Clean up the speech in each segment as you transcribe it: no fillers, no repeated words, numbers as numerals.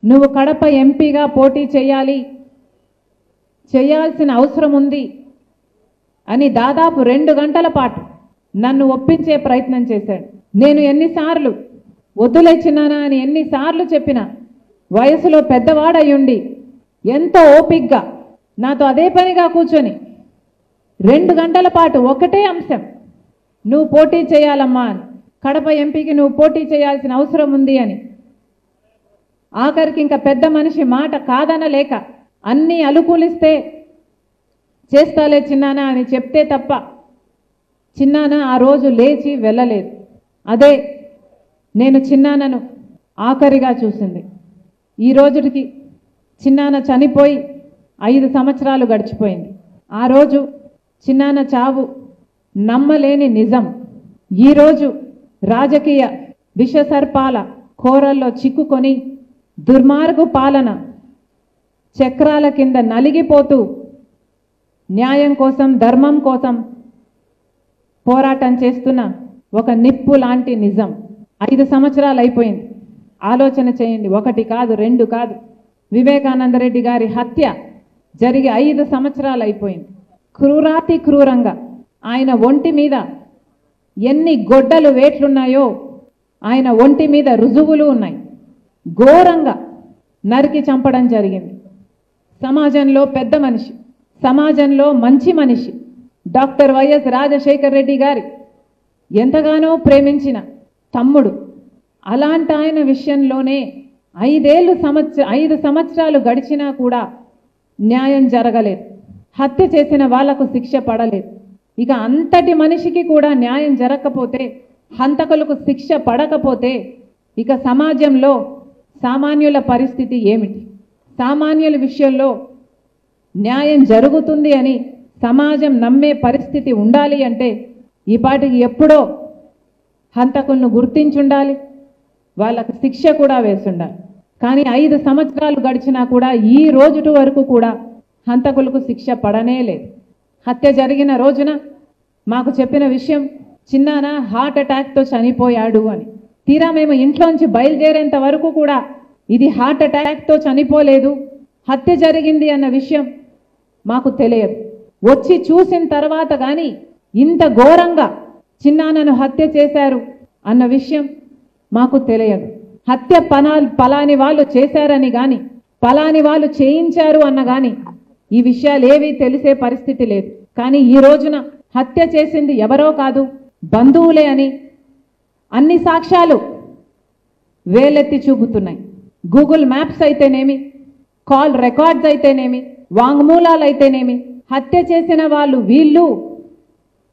నువ్వు కడప ఎంపీగా పోటీ చేయాల్సిన అవసరం ఉంది అని దాదాపు 2 గంటల పాటు నన్ను ఒప్పించే ప్రయత్నం చేశాడు. నేను ఎన్నిసార్లు వద్దులే చిన్నానా అని ఎన్నిసార్లు చెప్పినా వయసులో పెద్దవాడయ్యుండి ఎంతో ఓపికగా నాతో అదే పనిగా కూర్చొని 2 గంటల పాటు ఒకటే అంశం, నువ్వు పోటీ చేయాలమ్మా అని, కడప ఎంపీకి నువ్వు పోటీ చేయాల్సిన అవసరం ఉంది అని. ఆఖరికి ఇంకా పెద్ద మనిషి మాట కాదనలేక అన్నీ అనుకూలిస్తే చేస్తాలే చిన్నానా అని చెప్తే తప్ప చిన్నానా ఆ రోజు లేచి వెళ్ళలేదు. అదే నేను చిన్నానను ఆఖరిగా చూసింది. ఈ రోజుకి చిన్నాన చనిపోయి 5 సంవత్సరాలు గడిచిపోయింది. ఆ రోజు చిన్నాన చావు నమ్మలేని నిజం. ఈరోజు రాజకీయ విషసర్పాల కోరల్లో చిక్కుకొని దుర్మార్గు పాలన చక్రాల కింద నలిగిపోతూ న్యాయం కోసం ధర్మం కోసం పోరాటం చేస్తున్న ఒక నిప్పు లాంటి నిజం 5 సంవత్సరాలు అయిపోయింది. ఆలోచన చేయండి, 1 కాదు 2 కాదు. వివేకానందరెడ్డి గారి హత్య జరిగి 5 సంవత్సరాలు అయిపోయింది. క్రూరాతి క్రూరంగా ఆయన ఒంటి మీద ఎన్ని గొడ్డలు వేట్లున్నాయో ఆయన ఒంటి మీద రుజువులు ఉన్నాయి. ఘోరంగా నరికి చంపడం జరిగింది. సమాజంలో పెద్ద మనిషి, సమాజంలో మంచి మనిషి డాక్టర్ వైఎస్ రాజశేఖర్ రెడ్డి గారి ఎంతగానో ప్రేమించిన తమ్ముడు, అలాంటి ఆయన విషయంలోనే 5 సంవత్సరాలు గడిచినా కూడా న్యాయం జరగలేదు. హత్య చేసిన వాళ్లకు శిక్ష పడలేదు. ఇక అంతటి మనిషికి కూడా న్యాయం జరగకపోతే, హంతకులకు శిక్ష పడకపోతే ఇక సమాజంలో సామాన్యుల పరిస్థితి ఏమిటి? సామాన్యుల విషయంలో న్యాయం జరుగుతుంది అని సమాజం నమ్మే పరిస్థితి ఉండాలి అంటే ఈ పాటికి ఎప్పుడో హంతకులను గుర్తించుండాలి, వాళ్ళకు శిక్ష కూడా వేసుండాలి. కానీ 5 సంవత్సరాలు గడిచినా కూడా ఈ రోజు వరకు కూడా హంతకులకు శిక్ష పడనే లేదు. హత్య జరిగిన రోజున మాకు చెప్పిన విషయం, చిన్నాన హార్ట్ అటాక్తో చనిపోయాడు అని. తీరా మేము ఇంట్లోంచి బయలుదేరేంత వరకు కూడా ఇది హార్ట్ అటాక్తో చనిపోలేదు, హత్య జరిగింది అన్న విషయం మాకు తెలియదు. వచ్చి చూసిన తర్వాత కానీ ఇంత ఘోరంగా చిన్నానను హత్య చేశారు అన్న విషయం మాకు తెలియదు. హత్య పలాని వాళ్ళు చేశారని కానీ పలాని వాళ్ళు చేయించారు అన్న కానీ ఈ విషయాలు ఏవి తెలిసే పరిస్థితి లేదు. కానీ ఈ రోజున హత్య చేసింది ఎవరో కాదు, బంధువులే అని అన్ని సాక్ష్యాలు వేలెత్తి చూపుతున్నాయి. గూగుల్ మ్యాప్స్ అయితేనేమి, కాల్ రికార్డ్స్ అయితేనేమి, వాంగ్మూలాలు అయితేనేమి, హత్య చేసిన వాళ్ళు వీళ్ళు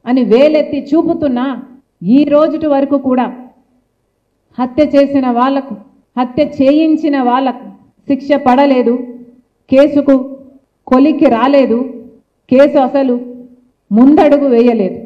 అని వేలెత్తి చూపుతున్నా ఈ రోజు వరకు కూడా హత్య చేసిన వాళ్లకు, హత్య చేయించిన వాళ్లకు శిక్ష పడలేదు, కేసుకు కొలికి రాలేదు, కేసు అసలు ముందడుగు వేయలేదు.